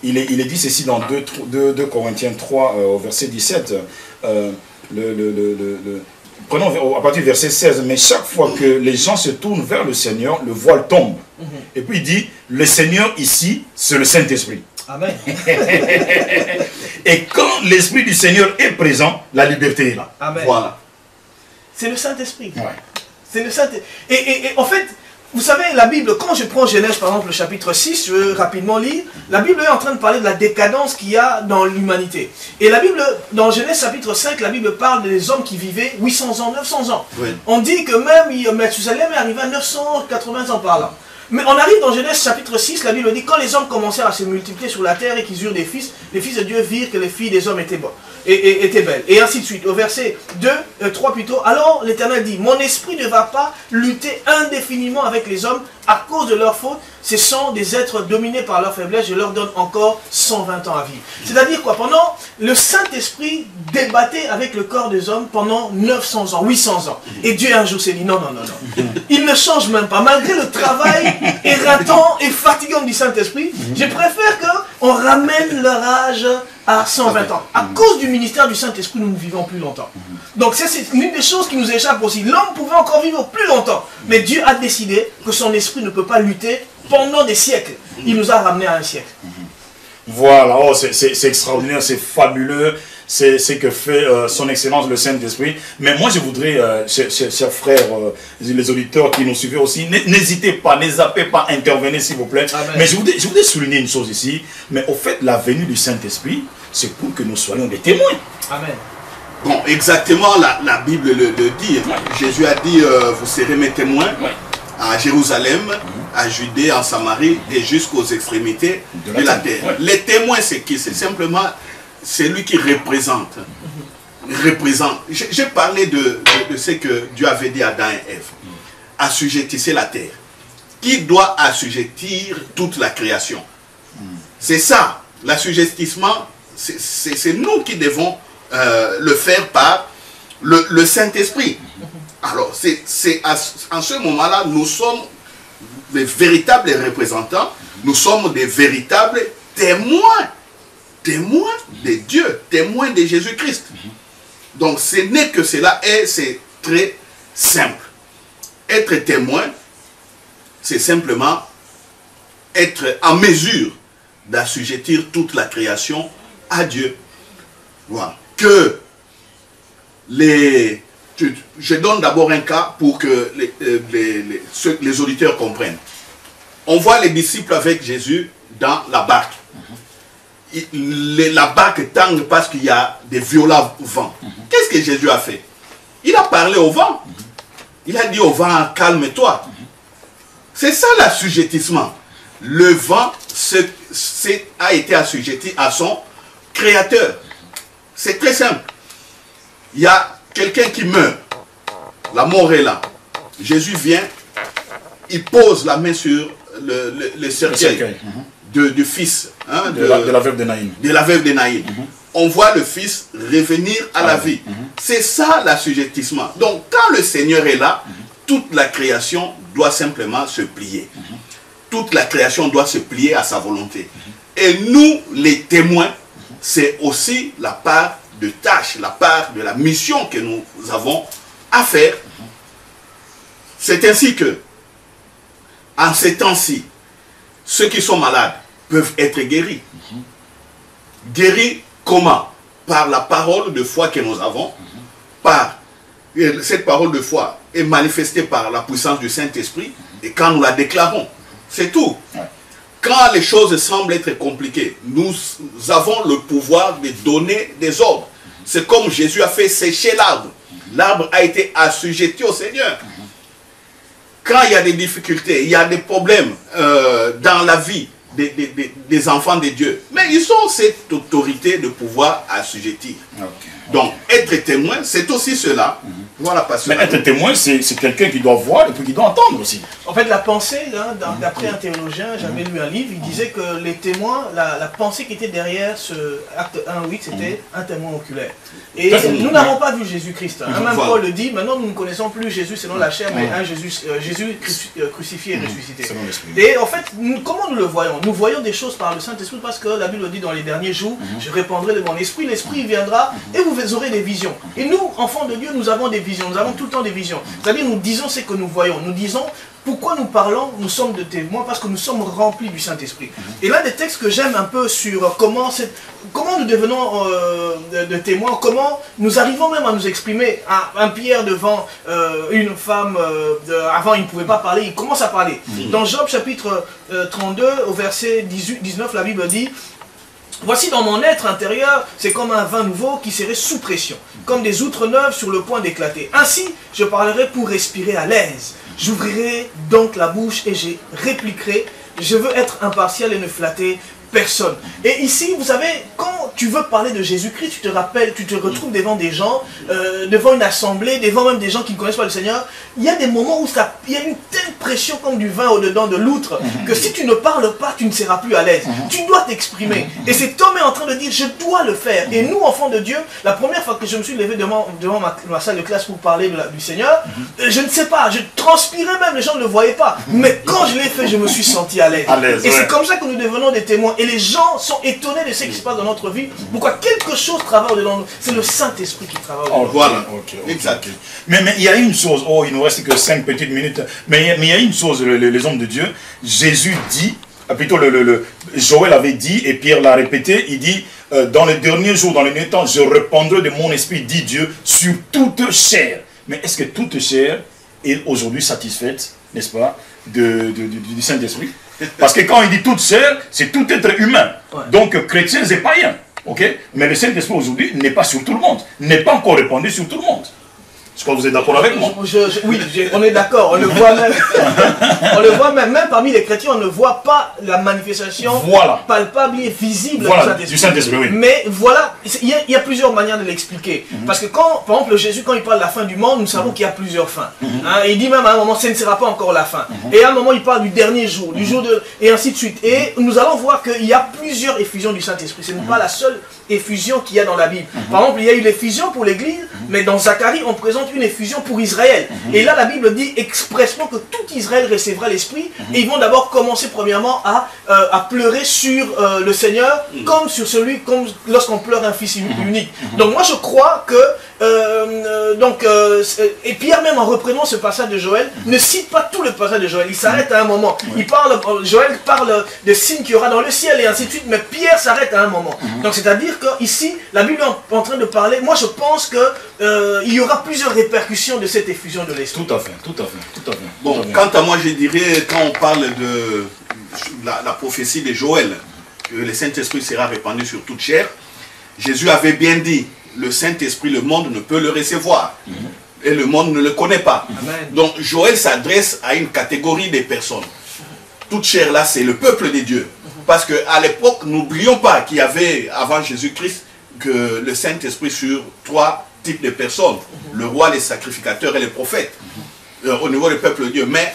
[SPEAKER 2] Il est dit ceci dans 2 Corinthiens 3, au verset 17. prenons à partir du verset 16, mais chaque fois que les gens se tournent vers le Seigneur, le voile tombe. Et puis il dit, le Seigneur ici, c'est le Saint-Esprit.
[SPEAKER 4] Amen.
[SPEAKER 2] Et quand l'Esprit du Seigneur est présent, la liberté est là.
[SPEAKER 4] Amen.
[SPEAKER 3] Voilà.
[SPEAKER 4] C'est le Saint-Esprit.
[SPEAKER 2] Ouais.
[SPEAKER 4] C'est le Saint-Esprit. Et en fait, vous savez, la Bible, quand je prends Genèse, par exemple, le chapitre 6, je veux rapidement lire, la Bible est en train de parler de la décadence qu'il y a dans l'humanité. Et la Bible, dans Genèse chapitre 5, la Bible parle des hommes qui vivaient 800 ans, 900 ans.
[SPEAKER 3] Oui.
[SPEAKER 4] On dit que même Mathusalem est arrivé à 980 ans par là. Mais on arrive dans Genèse chapitre 6, la Bible dit, quand les hommes commencèrent à se multiplier sur la terre et qu'ils eurent des fils, les fils de Dieu virent que les filles des hommes étaient bonnes. Était belle. Et ainsi de suite. Au verset 3 plutôt. Alors l'Éternel dit, mon esprit ne va pas lutter indéfiniment avec les hommes à cause de leurs fautes. Ce sont des êtres dominés par leur faiblesse. Je leur donne encore 120 ans à vivre. C'est-à-dire quoi? Pendant le Saint-Esprit débattait avec le corps des hommes pendant 900 ans, 800 ans. Et Dieu un jour s'est dit, non, non, non, non. Il ne change même pas. Malgré le travail éreintant et fatigant du Saint-Esprit, je préfère qu'on ramène leur âge à 120 ans. À cause du ministère du Saint-Esprit, nous ne vivons plus longtemps. Donc c'est une des choses qui nous échappe aussi. L'homme pouvait encore vivre plus longtemps. Mais Dieu a décidé que son esprit ne peut pas lutter pendant des siècles. Il nous a ramenés à un siècle.
[SPEAKER 2] Voilà, oh, c'est extraordinaire, c'est fabuleux. C'est ce que fait son excellence le Saint-Esprit. Mais moi je voudrais, chers frères, les auditeurs qui nous suivent aussi, n'hésitez pas, ne zappez pas, intervenez s'il vous plaît.
[SPEAKER 4] Amen.
[SPEAKER 2] Mais je voudrais souligner une chose ici. Mais au fait, la venue du Saint-Esprit, c'est pour que nous soyons des témoins.
[SPEAKER 4] Amen.
[SPEAKER 3] Bon, exactement, la Bible le dit.
[SPEAKER 2] Ouais.
[SPEAKER 3] Jésus a dit, vous serez mes témoins
[SPEAKER 2] Ouais.
[SPEAKER 3] à Jérusalem, à Judée, en Samarie et jusqu'aux extrémités de la terre.
[SPEAKER 2] Ouais.
[SPEAKER 3] Les témoins, c'est qui? C'est simplement celui qui représente. J'ai parlé de ce que Dieu avait dit à Adam et Ève. Assujettissez la terre. Qui doit assujettir toute la création? C'est ça, l'assujettissement, c'est nous qui devons le faire par le Saint-Esprit. Alors, en ce moment-là, nous sommes des véritables représentants, nous sommes des véritables témoins de Dieu, témoins de Jésus-Christ. Donc, ce n'est que cela, et c'est très simple. Être témoin, c'est simplement être en mesure d'assujettir toute la création à Dieu. Voilà. Que je donne d'abord un cas pour que les auditeurs comprennent. On voit les disciples avec Jésus dans la barque. La barque tangue parce qu'il y a des violents vents. Qu'est-ce que Jésus a fait? Il a parlé au vent. Il a dit au vent, calme-toi. C'est ça l'assujettissement. Le vent a été assujetti à son créateur. C'est très simple. Il y a quelqu'un qui meurt. La mort est là. Jésus vient, il pose la main sur le cercueil du fils
[SPEAKER 2] de la veuve de Naïm.
[SPEAKER 3] De la veuve de Naïm. On voit le fils revenir à la vie. C'est ça l'assujettissement. Donc quand le Seigneur est là, toute la création doit simplement se plier. Toute la création doit se plier à sa volonté. Et nous, les témoins, c'est aussi la part de tâche, la part de la mission que nous avons à faire. C'est ainsi que, en ces temps-ci, ceux qui sont malades peuvent être guéris. Guéris comment? Par la parole de foi que nous avons. Cette parole de foi est manifestée par la puissance du Saint-Esprit. Et quand nous la déclarons, c'est tout. Quand les choses semblent être compliquées, nous avons le pouvoir de donner des ordres. C'est comme Jésus a fait sécher l'arbre. L'arbre a été assujetti au Seigneur. Quand il y a des difficultés, il y a des problèmes dans la vie des enfants de Dieu, mais ils ont cette autorité de pouvoir assujettir. Donc, être témoin, c'est aussi cela. Voilà, parce
[SPEAKER 2] mais être témoin, c'est quelqu'un qui doit voir et puis qui doit entendre aussi.
[SPEAKER 4] En fait, la pensée, d'après un théologien, j'avais lu un livre, il disait que les témoins, la pensée qui était derrière ce acte 1.8, c'était un témoin oculaire. Et nous n'avons pas vu Jésus-Christ. Même Paul le dit, maintenant nous ne connaissons plus Jésus selon la chair, mais un Jésus crucifié et ressuscité. Et en fait, comment nous le voyons? Nous voyons des choses par le Saint-Esprit parce que la Bible dit dans les derniers jours, je répandrai de mon esprit, l'esprit viendra ça, et vous aurez des visions. Et nous, enfants de Dieu, nous avons des visions, nous avons tout le temps des visions. C'est-à-dire, nous disons ce que nous voyons, nous disons pourquoi nous parlons, nous sommes de témoins, parce que nous sommes remplis du Saint-Esprit. Et l'un des textes que j'aime un peu sur comment nous devenons de témoins, comment nous arrivons même à nous exprimer. Un Pierre devant une femme, avant il ne pouvait pas parler, il commence à parler. Dans Job chapitre 32, au verset 19, la Bible dit: voici dans mon être intérieur, c'est comme un vin nouveau qui serait sous pression, comme des outres neuves sur le point d'éclater. Ainsi, je parlerai pour respirer à l'aise. J'ouvrirai donc la bouche et je répliquerai. Je veux être impartial et ne flatter personne. Et ici, vous savez, quand tu veux parler de Jésus-Christ, tu te rappelles, tu te retrouves devant des gens, devant une assemblée, devant même des gens qui ne connaissent pas le Seigneur. Il y a des moments où il y a une telle pression comme du vin au-dedans de l'outre, que si tu ne parles pas, tu ne seras plus à l'aise. Tu dois t'exprimer. Et cet homme est en train de dire, je dois le faire. Et nous, enfants de Dieu, la première fois que je me suis levé devant ma salle de classe pour parler du Seigneur, je ne sais pas, je transpirais même, les gens ne le voyaient pas. Mais quand je l'ai fait, je me suis senti à l'aise. Et c'est comme ça que nous devenons des témoins. Et les gens sont étonnés de ce qui se passe dans notre vie. Pourquoi quelque chose travaille au-dedans de nous. C'est le Saint-Esprit qui travaille au-dedans de nous.
[SPEAKER 3] Voilà,
[SPEAKER 2] Exact. Mais il y a une chose, il ne nous reste que 5 petites minutes, mais il y a une chose, les hommes de Dieu, Jésus dit, plutôt Joël avait dit, et Pierre l'a répété, il dit, dans les derniers jours, dans les derniers temps, je répandrai de mon esprit, dit Dieu, sur toute chair. Mais est-ce que toute chair est aujourd'hui satisfaite, n'est-ce pas, du Saint-Esprit? Parce que quand il dit toute chair, c'est tout être humain. Ouais. Donc chrétiens et païens. Okay? Mais le Saint-Esprit aujourd'hui n'est pas sur tout le monde. N'est pas encore répandu sur tout le monde. Est-ce que vous êtes d'accord avec moi?
[SPEAKER 4] Oui, on est d'accord. On le voit même. On le voit même parmi les chrétiens, on ne voit pas la manifestation palpable et visible
[SPEAKER 2] du Saint-Esprit. Oui.
[SPEAKER 4] Mais voilà, il y a plusieurs manières de l'expliquer. Parce que quand, par exemple, Jésus, quand il parle de la fin du monde, nous savons qu'il y a plusieurs fins. Il dit même à un moment, ce ne sera pas encore la fin. Et à un moment, il parle du dernier jour, du jour de... Et ainsi de suite. Et nous allons voir qu'il y a plusieurs effusions du Saint-Esprit. Ce n'est pas la seule effusion qu'il y a dans la Bible. Par exemple, il y a eu l'effusion pour l'Église, mais dans Zacharie, on présente une effusion pour Israël. Et là, la Bible dit expressement que tout Israël recevra l'Esprit. Et ils vont d'abord commencer premièrement à pleurer sur le Seigneur, comme lorsqu'on pleure un fils unique. Donc moi, je crois que et Pierre même en reprenant ce passage de Joël ne cite pas tout le passage de Joël, il s'arrête à un moment. Joël parle des signes qu'il y aura dans le ciel et ainsi de suite, mais Pierre s'arrête à un moment. Donc c'est-à-dire qu'ici, la Bible est en train de parler, moi je pense qu'il y aura plusieurs répercussions de cette effusion de l'Esprit.
[SPEAKER 2] Tout à fait.
[SPEAKER 3] Bon, quant à moi je dirais, quand on parle de la prophétie de Joël, que le Saint-Esprit sera répandu sur toute chair, Jésus avait bien dit, le Saint-Esprit, le monde ne peut le recevoir. Et le monde ne le connaît pas. Amen. Donc Joël s'adresse à une catégorie de personnes. Toute chair là, c'est le peuple de Dieu. Parce qu'à l'époque, n'oublions pas qu'il y avait, avant Jésus-Christ, que le Saint-Esprit sur 3 types de personnes. Le roi, les sacrificateurs et les prophètes. Au niveau du peuple de Dieu. Mais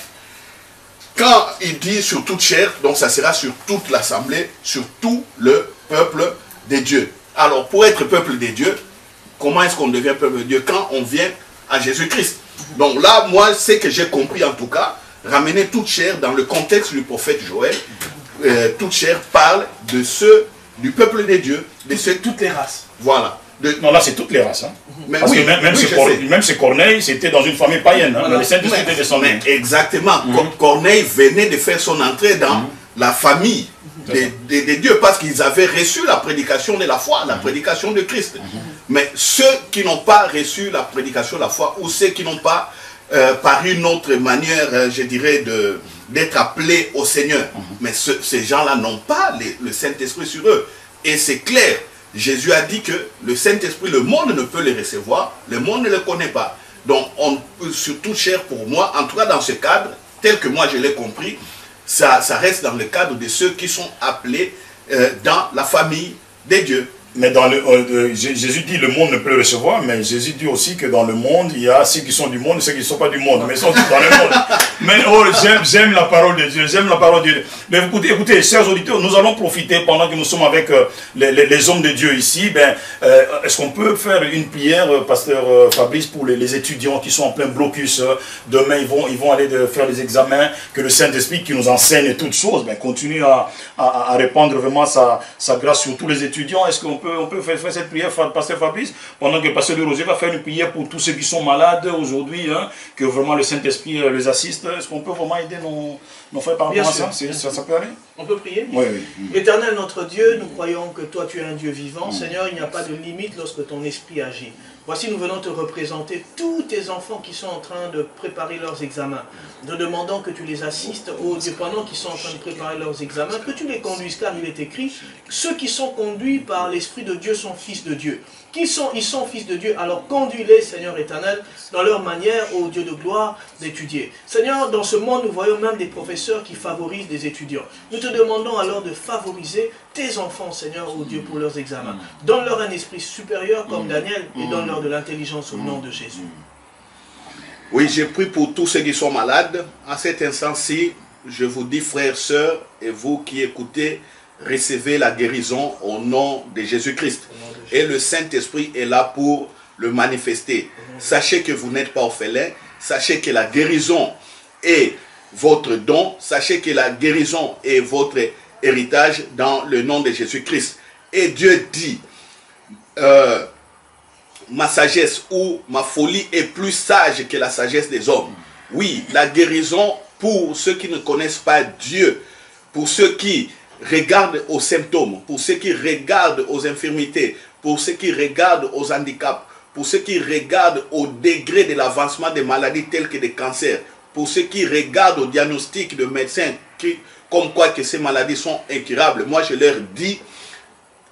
[SPEAKER 3] quand il dit sur toute chair, donc ça sera sur toute l'assemblée, sur tout le peuple de Dieu. Alors pour être peuple de Dieu, comment est-ce qu'on devient peuple de Dieu? Quand on vient à Jésus-Christ. Donc là, moi, ce que j'ai compris en tout cas, ramener toute chair dans le contexte du prophète Joël, toute chair parle de ceux du peuple de Dieu, de ceux...
[SPEAKER 4] Toutes les races.
[SPEAKER 3] Voilà.
[SPEAKER 2] Non, là c'est toutes les races. Hein.
[SPEAKER 3] Mais
[SPEAKER 2] parce que même si Corneille, c'était dans une famille païenne. Hein. Voilà. Les Saint-Esprit étaient descendus.
[SPEAKER 3] Exactement. Corneille venait de faire son entrée dans la famille des dieux, parce qu'ils avaient reçu la prédication de la foi, la prédication de Christ. Mais ceux qui n'ont pas reçu la prédication de la foi, ou ceux qui n'ont pas, par une autre manière, je dirais, d'être appelés au Seigneur, mais ces gens-là n'ont pas le Saint-Esprit sur eux. Et c'est clair, Jésus a dit que le Saint-Esprit, le monde ne peut le recevoir, le monde ne le connaît pas. Donc, sur toute chair pour moi, en tout cas dans ce cadre, tel que moi je l'ai compris, ça reste dans le cadre de ceux qui sont appelés dans la famille des dieux.
[SPEAKER 2] Mais Jésus dit le monde ne peut le recevoir, mais Jésus dit aussi que dans le monde, il y a ceux qui sont du monde et ceux qui ne sont pas du monde. Mais ils sont tous dans le monde. Mais j'aime la parole de Dieu, j'aime la parole de Dieu. Mais écoutez, chers auditeurs, nous allons profiter pendant que nous sommes avec les hommes de Dieu ici. Est-ce qu'on peut faire une prière, pasteur Fabrice, pour les étudiants qui sont en plein blocus? Demain, ils vont aller faire les examens, que le Saint-Esprit qui nous enseigne toutes choses, continue à répandre vraiment sa grâce sur tous les étudiants. Est-ce qu'on peut faire cette prière, Pasteur Fabrice, pendant que Pasteur de Rosier va faire une prière pour tous ceux qui sont malades aujourd'hui, hein, que vraiment le Saint-Esprit les assiste. Est-ce qu'on peut vraiment aider nos frères par rapport à ça? Ça peut aller?
[SPEAKER 4] On peut prier?
[SPEAKER 2] Oui.
[SPEAKER 4] Éternel notre Dieu, nous croyons que toi tu es un Dieu vivant. Seigneur, il n'y a pas de limite lorsque ton esprit agit. Voici, nous venons te représenter tous tes enfants qui sont en train de préparer leurs examens. Nous demandons que tu les assistes, ô Dieu, pendant qu'ils sont en train de préparer leurs examens, que tu les conduises, car il est écrit, ceux qui sont conduits par l'Esprit de Dieu sont fils de Dieu. Ils sont fils de Dieu, alors conduis-les, Seigneur éternel, dans leur manière, ô Dieu de gloire, d'étudier. Seigneur, dans ce monde, nous voyons même des professeurs qui favorisent des étudiants. Nous te demandons alors de favoriser tes enfants, Seigneur, ô Dieu, pour leurs examens. Donne-leur un esprit supérieur comme Daniel et donne-leur de l'intelligence au nom de Jésus.
[SPEAKER 3] Oui, j'ai prie pour tous ceux qui sont malades. À cet instant-ci, je vous dis, frères, sœurs, et vous qui écoutez, recevez la guérison au nom de Jésus-Christ. Et le Saint-Esprit est là pour le manifester. Sachez que vous n'êtes pas orphelins. Sachez que la guérison est votre don. Sachez que la guérison est votre héritage dans le nom de Jésus-Christ. Et Dieu dit, ma sagesse ou ma folie est plus sage que la sagesse des hommes. Oui, la guérison pour ceux qui ne connaissent pas Dieu, pour ceux qui regardent aux symptômes, pour ceux qui regardent aux infirmités, pour ceux qui regardent aux handicaps, pour ceux qui regardent au degré de l'avancement des maladies telles que des cancers, pour ceux qui regardent au diagnostic de médecins comme quoi que ces maladies sont incurables. Moi, je leur dis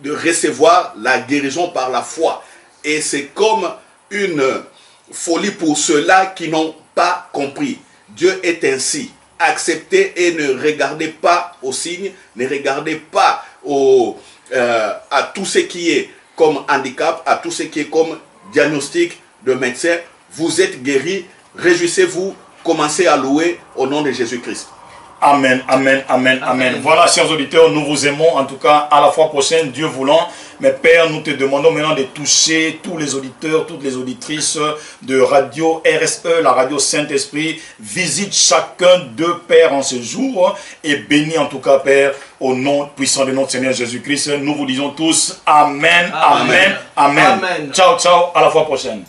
[SPEAKER 3] de recevoir la guérison par la foi. Et c'est comme une folie pour ceux-là qui n'ont pas compris. Dieu est ainsi. Acceptez et ne regardez pas aux signes, ne regardez pas à tout ce qui est comme handicap, à tout ce qui est comme diagnostic de médecin. Vous êtes guéris, réjouissez-vous, commencez à louer au nom de Jésus-Christ.
[SPEAKER 2] Amen, amen, amen, amen. Voilà, chers auditeurs, nous vous aimons, en tout cas, à la fois prochaine, Dieu voulant. Mais Père, nous te demandons maintenant de toucher tous les auditeurs, toutes les auditrices de Radio RSE, la radio Saint-Esprit. Visite chacun d'eux, Père, en ce jour. Et bénis en tout cas, Père, au nom puissant de notre Seigneur Jésus-Christ. Nous vous disons tous Amen, Amen, Amen. Amen. Ciao, ciao, à la fois prochaine.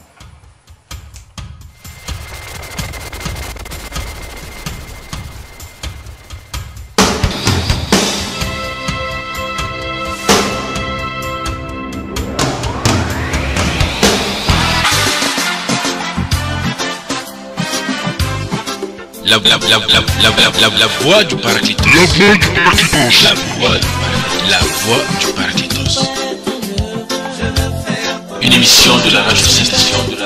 [SPEAKER 1] La voix du Paracletos. La voix du Paracletos. Une émission de la radio Saint-Esprit.